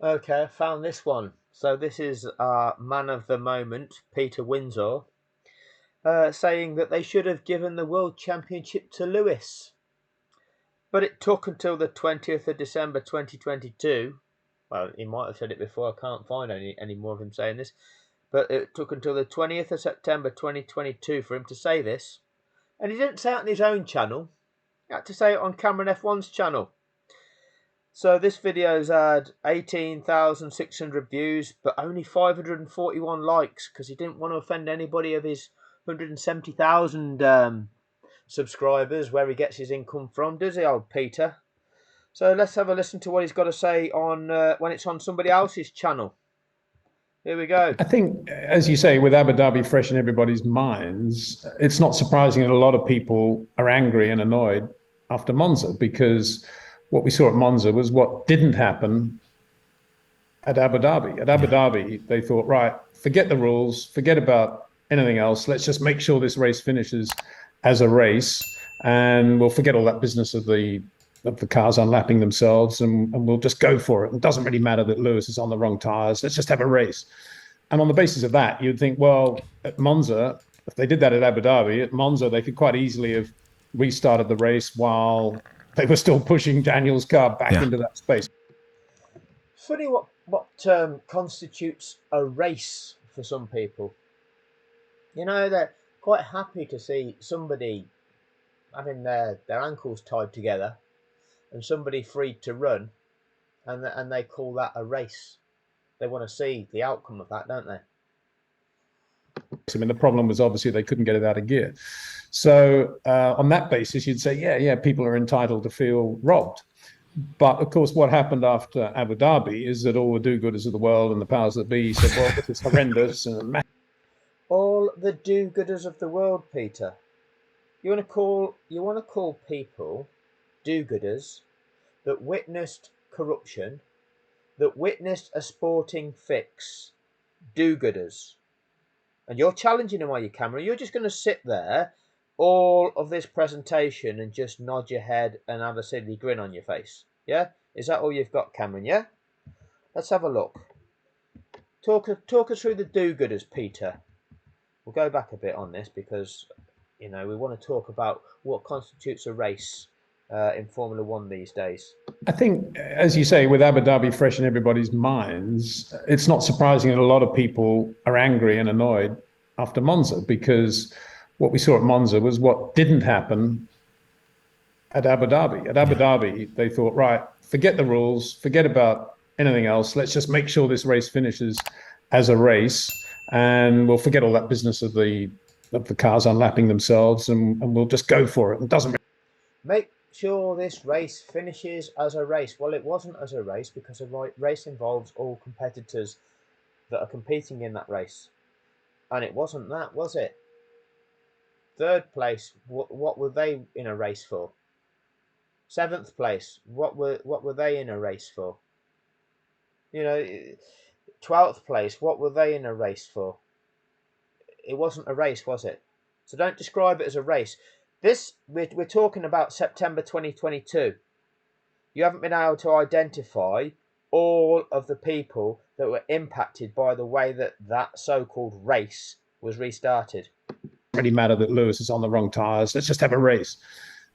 Okay, I found this one. So this is man of the moment, Peter Windsor, saying that they should have given the World Championship to Lewis. But it took until the 20th of December 2022. Well, he might have said it before. I can't find any more of him saying this. But it took until the 20th of September 2022 for him to say this. And he didn't say it on his own channel. He had to say it on Cameron F1's channel. So this video's had 18,600 views, but only 541 likes because he didn't want to offend anybody of his 170,000 subscribers, where he gets his income from, does he, old Peter? So let's have a listen to what he's got to say on when it's on somebody else's channel. Here we go. I think, as you say, with Abu Dhabi fresh in everybody's minds, it's not surprising that a lot of people are angry and annoyed after Monza, because what we saw at Monza was what didn't happen at Abu Dhabi. At Abu Dhabi, they thought, right, forget the rules, forget about anything else. Let's just make sure this race finishes as a race, and we'll forget all that business of the cars unlapping themselves, and we'll just go for it. It doesn't really matter that Lewis is on the wrong tires. Let's just have a race. And on the basis of that, you'd think, well, at Monza, if they did that at Abu Dhabi, at Monza, they could quite easily have restarted the race while they were still pushing Daniel's car back into that space. Funny what constitutes a race for some people. You know, they're quite happy to see somebody having their ankles tied together and somebody freed to run, and they call that a race. They want to see the outcome of that, don't they? I mean, the problem was obviously they couldn't get it out of gear. So on that basis, you'd say, yeah, people are entitled to feel robbed. But of course, what happened after Abu Dhabi is that all the do-gooders of the world and the powers that be said, well, this is horrendous. All the do-gooders of the world, Peter. You want to call people do-gooders that witnessed corruption, that witnessed a sporting fix, do-gooders. And you're challenging them, are you, Cameron? You're just going to sit there all of this presentation and just nod your head and have a silly grin on your face. Yeah? Is that all you've got, Cameron? Yeah? Let's have a look. Talk us through the do-gooders, Peter. We'll go back a bit on this because, you know, we want to talk about what constitutes a race in Formula One these days. I think, as you say, with Abu Dhabi fresh in everybody's minds, it's not surprising that a lot of people are angry and annoyed after Monza, because what we saw at Monza was what didn't happen at Abu Dhabi. At Abu Dhabi, they thought, right, forget the rules, forget about anything else. Let's just make sure this race finishes as a race, and we'll forget all that business of the cars unlapping themselves, and we'll just go for it. It doesn't make sure this race finishes as a race. Well, it wasn't as a race because a race involves all competitors that are competing in that race, and it wasn't that, was it? Third place, what were they in a race for? Seventh place, what were they in a race for? You know, 12th place, what were they in a race for? It wasn't a race, was it? So don't describe it as a race. This, we're talking about September 2022. You haven't been able to identify all of the people that were impacted by the way that so-called race was restarted. It doesn't really matter that Lewis is on the wrong tires. Let's just have a race.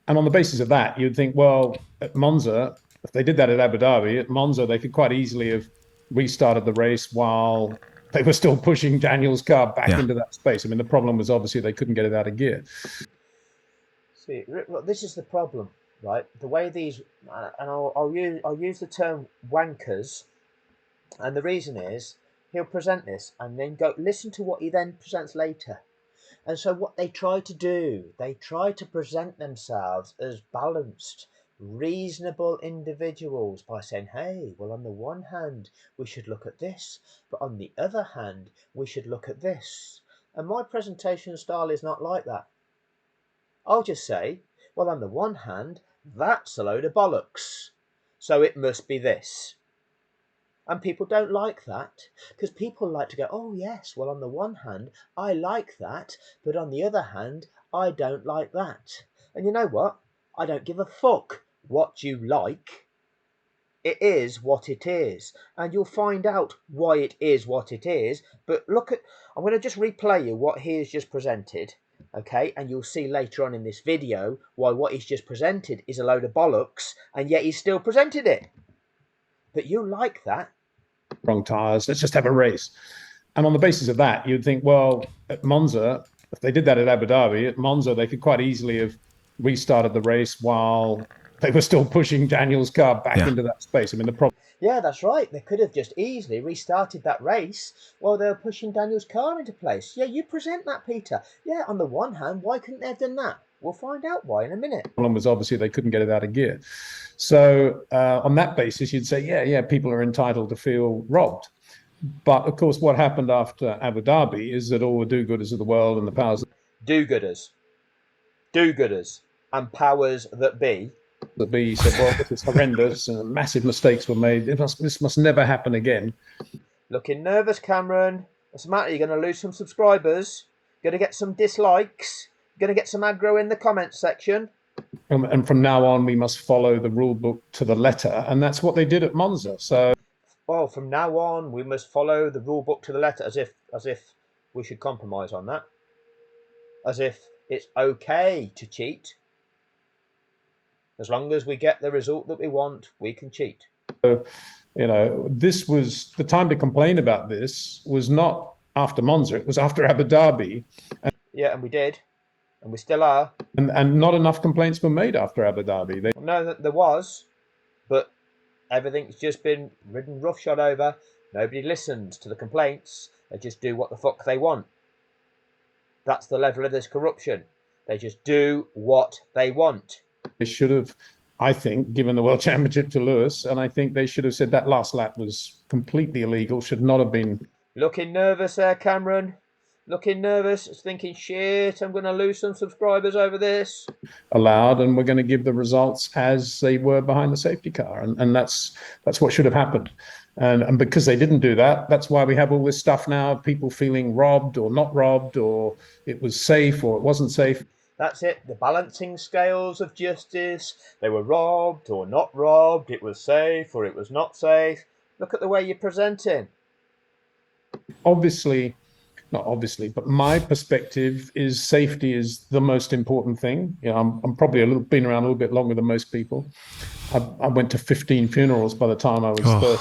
And on the basis of that, you'd think, well, at Monza, if they did that at Abu Dhabi, at Monza, they could quite easily have restarted the race while they were still pushing Daniel's car back into that space. I mean, the problem was obviously they couldn't get it out of gear. See, look, this is the problem, right? The way these, and I'll use the term wankers, and the reason is he'll present this and then go listen to what he then presents later. And so what they try to do, they try to present themselves as balanced, reasonable individuals by saying, hey, well, on the one hand, we should look at this, but on the other hand, we should look at this. And my presentation style is not like that. I'll just say, well, on the one hand, that's a load of bollocks, so it must be this. And people don't like that, because people like to go, oh yes, well, on the one hand, I like that, but on the other hand, I don't like that. And you know what? I don't give a fuck what you like. It is what it is, and you'll find out why it is what it is. But look at, I'm going to just replay you what he has just presented, okay? And you'll see later on in this video why what he's just presented is a load of bollocks, and yet he's still presented it. But you like that. Wrong tyres, let's just have a race. And on the basis of that, you'd think, well, at Monza, if they did that at Abu Dhabi, at Monza, they could quite easily have restarted the race while they were still pushing Daniel's car back into that space. I mean, the problem. Yeah, that's right. They could have just easily restarted that race while they were pushing Daniel's car into place. Yeah, you present that, Peter. Yeah, on the one hand, why couldn't they have done that? We'll find out why in a minute. The problem was obviously they couldn't get it out of gear. So on that basis, you'd say, yeah, people are entitled to feel robbed. But of course, what happened after Abu Dhabi is that all the do-gooders of the world and the powers do-gooders, and powers that be said, well, this is horrendous and massive mistakes were made. This must never happen again. Looking nervous, Cameron. What's the matter? You're going to lose some subscribers. You're going to get some dislikes. You're going to get some aggro in the comments section. And from now on, we must follow the rule book to the letter. And that's what they did at Monza. So, well, from now on, we must follow the rule book to the letter, as if we should compromise on that. As if it's okay to cheat. As long as we get the result that we want, we can cheat. So, this was the time to complain about. This was not after Monza, it was after Abu Dhabi. Yeah, and we did. And we still are. And not enough complaints were made after Abu Dhabi. No, there was, but everything's just been ridden roughshod over. Nobody listens to the complaints. They just do what the fuck they want. That's the level of this corruption. They just do what they want. They should have, I think, given the World Championship to Lewis, and I think they should have said that last lap was completely illegal, should not have been. Looking nervous there, Cameron. Looking nervous, thinking, shit, I'm going to lose some subscribers over this. Allowed, and we're going to give the results as they were behind the safety car. And that's what should have happened. And because they didn't do that, that's why we have all this stuff now, people feeling robbed or not robbed, or it was safe or it wasn't safe. That's it, the balancing scales of justice. They were robbed or not robbed, it was safe or it was not safe. Look at the way you're presenting. Not obviously, but my perspective is safety is the most important thing. I'm probably been around a little bit longer than most people. I went to 15 funerals by the time I was 30,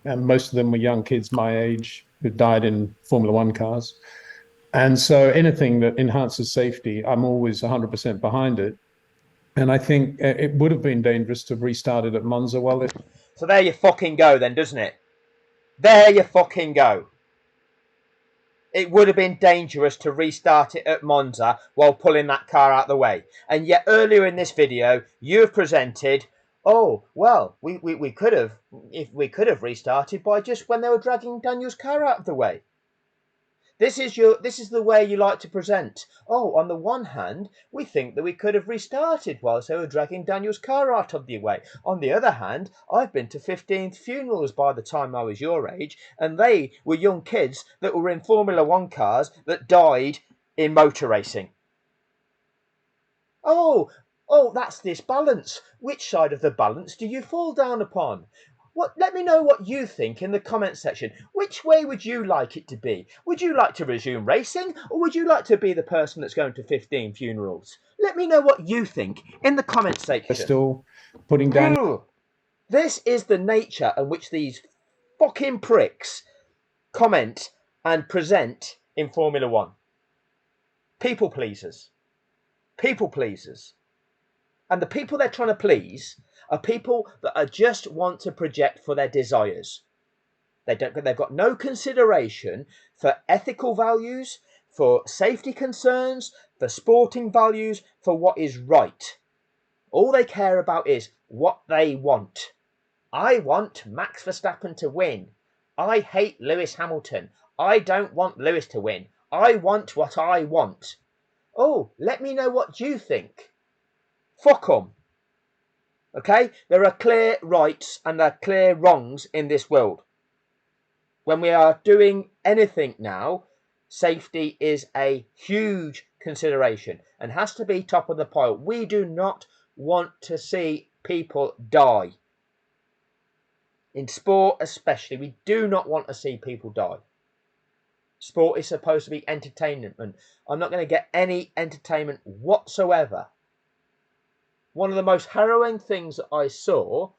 and most of them were young kids my age who died in Formula One cars. And so anything that enhances safety, I'm always 100% behind it. And I think it would have been dangerous to have restarted at Monza. So there you fucking go then, doesn't it? There you fucking go. It would have been dangerous to restart it at Monza while pulling that car out of the way. And yet earlier in this video, you have presented, oh, well, we could have restarted by just when they were dragging Daniel's car out of the way. This is the way you like to present. Oh, on the one hand, we think that we could have restarted whilst they were dragging Daniel's car out of the way. On the other hand, I've been to 15 funerals by the time I was your age, and they were young kids that were in Formula One cars that died in motor racing. Oh, that's this balance. Which side of the balance do you fall down upon? Let me know what you think in the comment section. Which way would you like it to be? Would you like to resume racing, or would you like to be the person that's going to 15 funerals? Let me know what you think in the comment section. Still putting down. This is the nature in which these fucking pricks comment and present in Formula One. People pleasers. People pleasers. And the people they're trying to please are people that just want to project for their desires. They've got no consideration for ethical values, for safety concerns, for sporting values, for what is right. All they care about is what they want. I want Max Verstappen to win. I hate Lewis Hamilton. I don't want Lewis to win. I want what I want. Oh, let me know what you think. Fuck 'em. Okay? There are clear rights and there are clear wrongs in this world. When we are doing anything now, safety is a huge consideration and has to be top of the pile. We do not want to see people die. In sport especially, we do not want to see people die. Sport is supposed to be entertainment, and I'm not going to get any entertainment whatsoever. One of the most harrowing things that I saw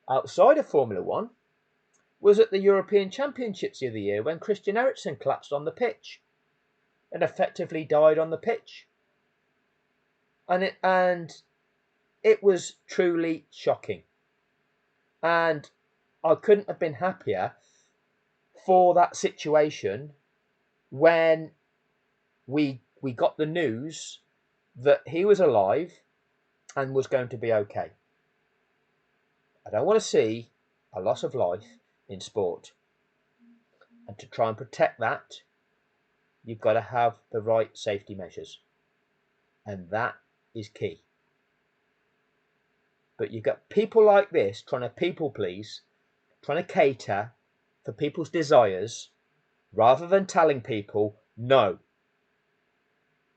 outside of Formula One was at the European Championships the other year when Christian Eriksen collapsed on the pitch and effectively died on the pitch. And it was truly shocking. And I couldn't have been happier for that situation when we got the news that he was alive and was going to be okay. I don't want to see a loss of life in sport. And to try and protect that, you've got to have the right safety measures. And that is key. But you've got people like this trying to people please, trying to cater for people's desires, rather than telling people, no.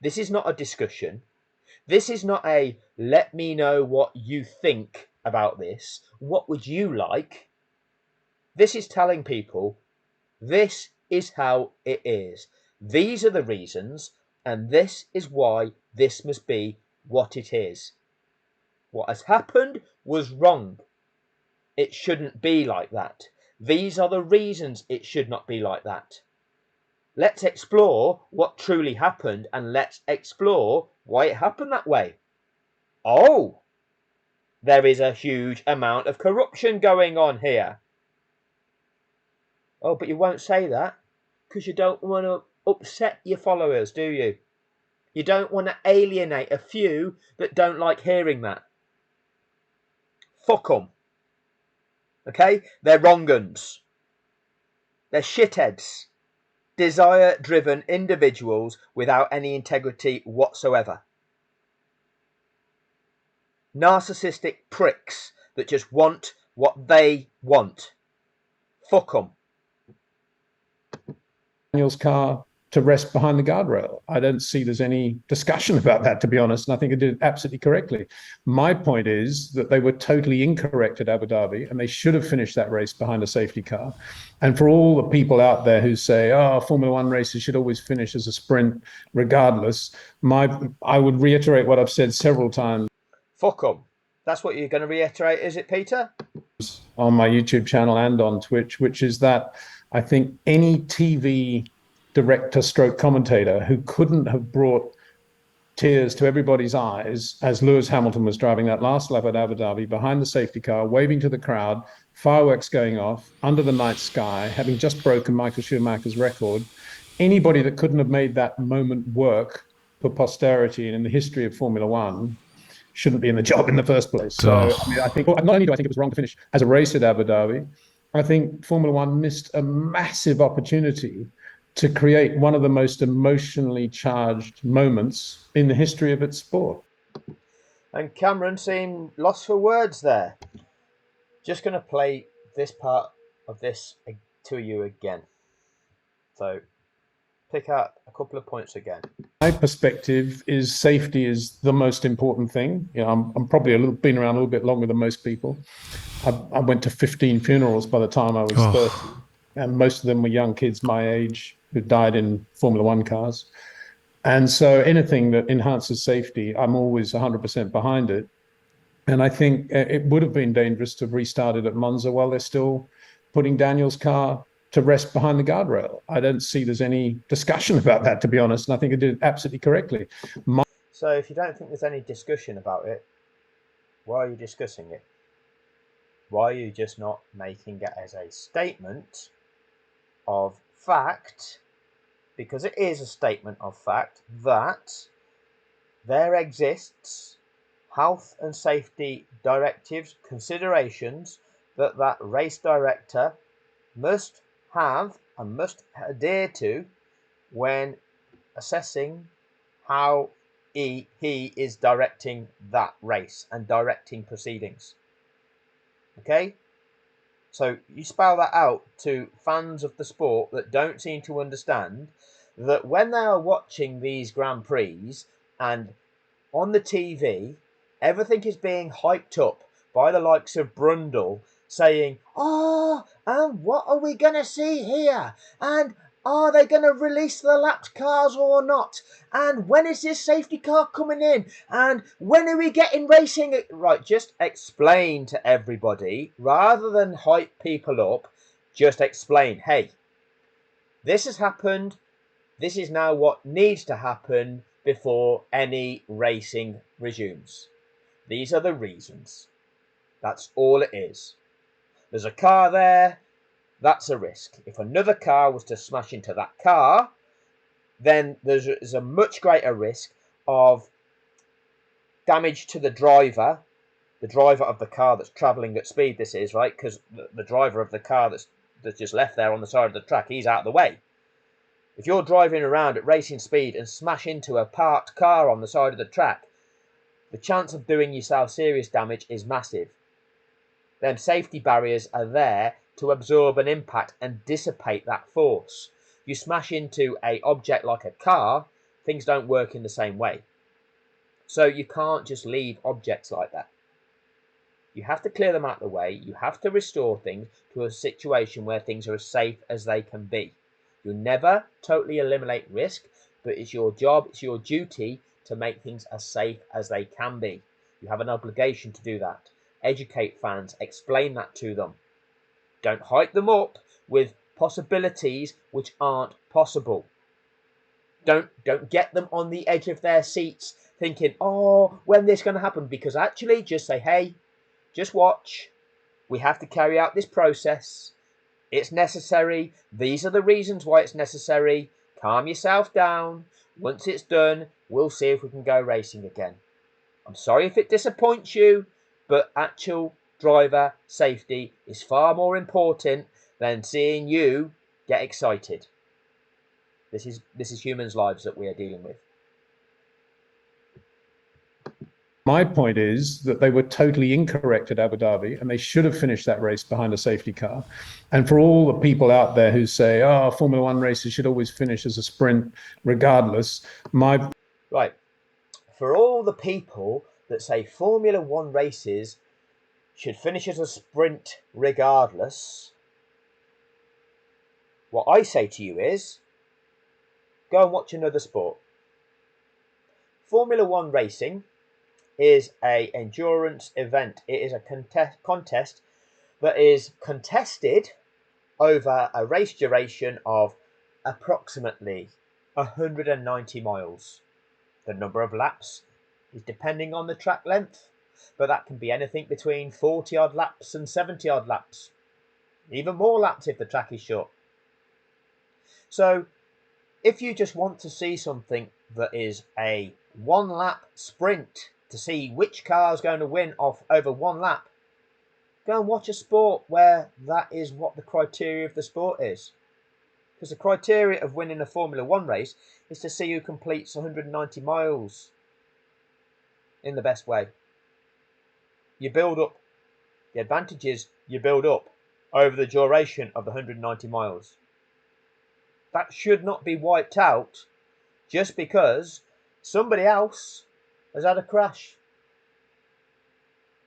This is not a discussion. This is not a let me know what you think about this. What would you like? This is telling people, this is how it is. These are the reasons, and this is why this must be what it is. What has happened was wrong. It shouldn't be like that. These are the reasons it should not be like that. Let's explore what truly happened, and let's explore why it happened that way. Oh, there is a huge amount of corruption going on here. Oh, but you won't say that because you don't want to upset your followers, do you? You don't want to alienate a few that don't like hearing that. Fuck them. Okay? They're wrong uns. They're shitheads. Desire-driven individuals without any integrity whatsoever. Narcissistic pricks that just want what they want. Fuck them. Daniel's car to rest behind the guardrail. I don't see there's any discussion about that, to be honest, and I think it did absolutely correctly. My point is that they were totally incorrect at Abu Dhabi, and they should have finished that race behind a safety car. And for all the people out there who say, oh, Formula One races should always finish as a sprint regardless, I would reiterate what I've said several times. Fuck them. That's what you're going to reiterate, is it, Peter? On my YouTube channel and on Twitch, which is that I think any TV director stroke commentator who couldn't have brought tears to everybody's eyes as Lewis Hamilton was driving that last lap at Abu Dhabi behind the safety car, waving to the crowd, fireworks going off under the night sky, having just broken Michael Schumacher's record. Anybody that couldn't have made that moment work for posterity and in the history of Formula One shouldn't be in the job in the first place. So I mean, I think not only do I think it was wrong to finish as a race at Abu Dhabi, I think Formula One missed a massive opportunity to create one of the most emotionally charged moments in the history of its sport. And Cameron seemed lost for words there. Just going to play this part of this to you again. So pick out a couple of points again. My perspective is safety is the most important thing. You know, I'm probably been around a little bit longer than most people. I went to 15 funerals by the time I was 30, and most of them were young kids my age who died in Formula One cars. And so anything that enhances safety, I'm always 100% behind it. And I think it would have been dangerous to have restarted at Monza while they're still putting Daniel's car to rest behind the guardrail. I don't see there's any discussion about that, to be honest, and I think it did absolutely correctly. So if you don't think there's any discussion about it, why are you discussing it? Why are you just not making it as a statement of fact? Because it is a statement of fact that there exists health and safety directives, considerations that race director must have and must adhere to when assessing how he is directing that race and directing proceedings. Okay? So you spell that out to fans of the sport that don't seem to understand that when they are watching these Grand Prix and on the TV, everything is being hyped up by the likes of Brundle saying, "Oh, and what are we going to see here? And are they going to release the lapped cars or not? And when is this safety car coming in? And when are we getting racing?" Right, just explain to everybody rather than hype people up. Just explain, hey, this has happened. This is now what needs to happen before any racing resumes. These are the reasons. That's all it is. There's a car there. That's a risk. If another car was to smash into that car, then there's a much greater risk of damage to the driver of the car that's travelling at speed. This is right, because the driver of the car that's just left there on the side of the track, he's out of the way. If you're driving around at racing speed and smash into a parked car on the side of the track, the chance of doing yourself serious damage is massive. Them safety barriers are there to absorb an impact and dissipate that force. You smash into an object like a car, things don't work in the same way. So you can't just leave objects like that. You have to clear them out of the way. You have to restore things to a situation where things are as safe as they can be. You'll never totally eliminate risk, but it's your job, it's your duty to make things as safe as they can be. You have an obligation to do that. Educate fans, explain that to them. Don't hype them up with possibilities which aren't possible. Don't get them on the edge of their seats thinking, oh, when this going to happen? Because actually just say, hey, just watch. We have to carry out this process. It's necessary. These are the reasons why it's necessary. Calm yourself down. Once it's done, we'll see if we can go racing again. I'm sorry if it disappoints you, but actual driver safety is far more important than seeing you get excited. This is humans' lives that we are dealing with. My point is that they were totally incorrect at Abu Dhabi, and they should have finished that race behind a safety car. And for all the people out there who say, oh, Formula One races should always finish as a sprint regardless, Right. For all the people that say Formula One races should finish as a sprint regardless, what I say to you is, go and watch another sport. Formula One racing is an endurance event. It is a contest that is contested over a race duration of approximately 190 miles. The number of laps is depending on the track length, but that can be anything between 40 odd laps and 70 odd laps. Even more laps if the track is short. So if you just want to see something that is a one lap sprint to see which car is going to win off over one lap, go and watch a sport where that is what the criteria of the sport is. Because the criteria of winning a Formula One race is to see who completes 190 miles in the best way. You build up the advantages, you build up over the duration of the 190 miles. That should not be wiped out just because somebody else has had a crash.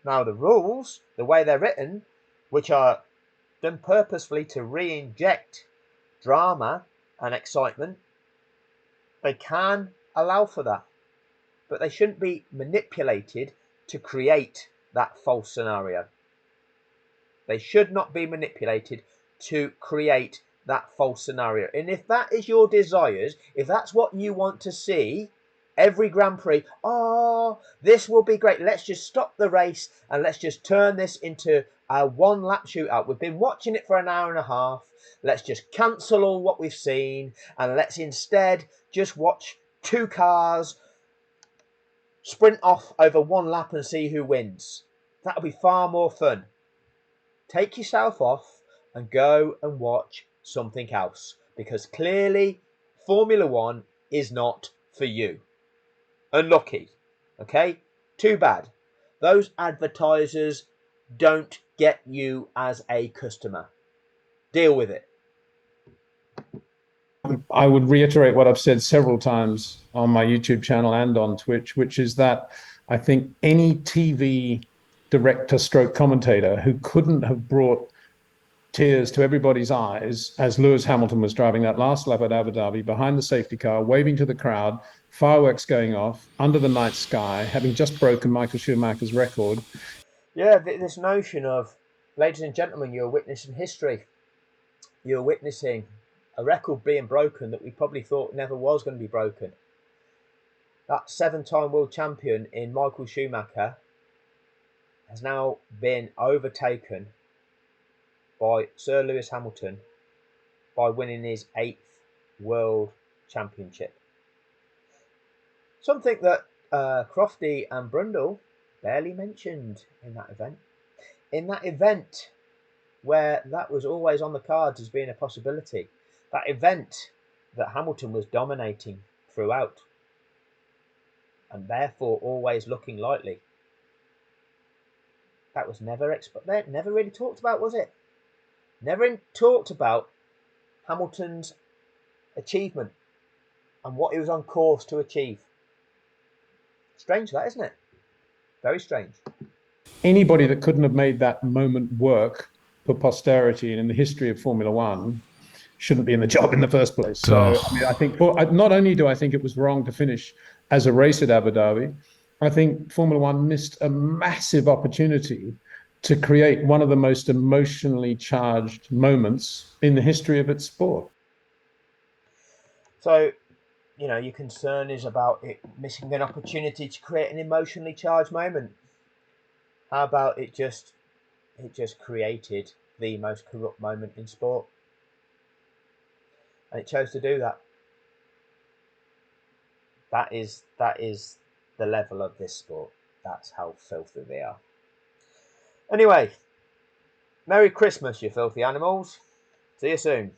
Now the rules, the way they're written, which are done purposefully to re-inject drama and excitement, they can allow for that. But they shouldn't be manipulated to create that false scenario. They should not be manipulated to create that false scenario. And if that is your desires, if that's what you want to see, every Grand Prix, oh, this will be great. Let's just stop the race and let's just turn this into a one lap shootout. We've been watching it for an hour and a half. Let's just cancel all what we've seen and let's instead just watch two cars sprint off over one lap and see who wins. That'll be far more fun. Take yourself off and go and watch something else, because clearly Formula One is not for you. Unlucky. Okay? Too bad. Those advertisers don't get you as a customer. Deal with it. I would reiterate what I've said several times on my YouTube channel and on Twitch, which is that I think any TV director stroke commentator who couldn't have brought tears to everybody's eyes as Lewis Hamilton was driving that last lap at Abu Dhabi behind the safety car, waving to the crowd, fireworks going off under the night sky, having just broken Michael Schumacher's record. Yeah, this notion of, ladies and gentlemen, you're witnessing history. You're witnessing a record being broken that we probably thought never was going to be broken. That 7-time world champion in Michael Schumacher has now been overtaken by Sir Lewis Hamilton by winning his 8th world championship. Something that Crofty and Brundle barely mentioned in that event. In that event where that was always on the cards as being a possibility. That event that Hamilton was dominating throughout and therefore always looking likely. That was never really talked about, was it? Never talked about Hamilton's achievement and what he was on course to achieve. Strange that, isn't it? Very strange. Anybody that couldn't have made that moment work for posterity and in the history of Formula One shouldn't be in the job in the first place. So I mean, I think not only do I think it was wrong to finish as a race at Abu Dhabi, I think Formula One missed a massive opportunity to create one of the most emotionally charged moments in the history of its sport. So, you know, your concern is about it missing an opportunity to create an emotionally charged moment. How about it just created the most corrupt moment in sport? And it chose to do that. That is the level of this sport. That's how filthy they are. Anyway, Merry Christmas, you filthy animals. See you soon.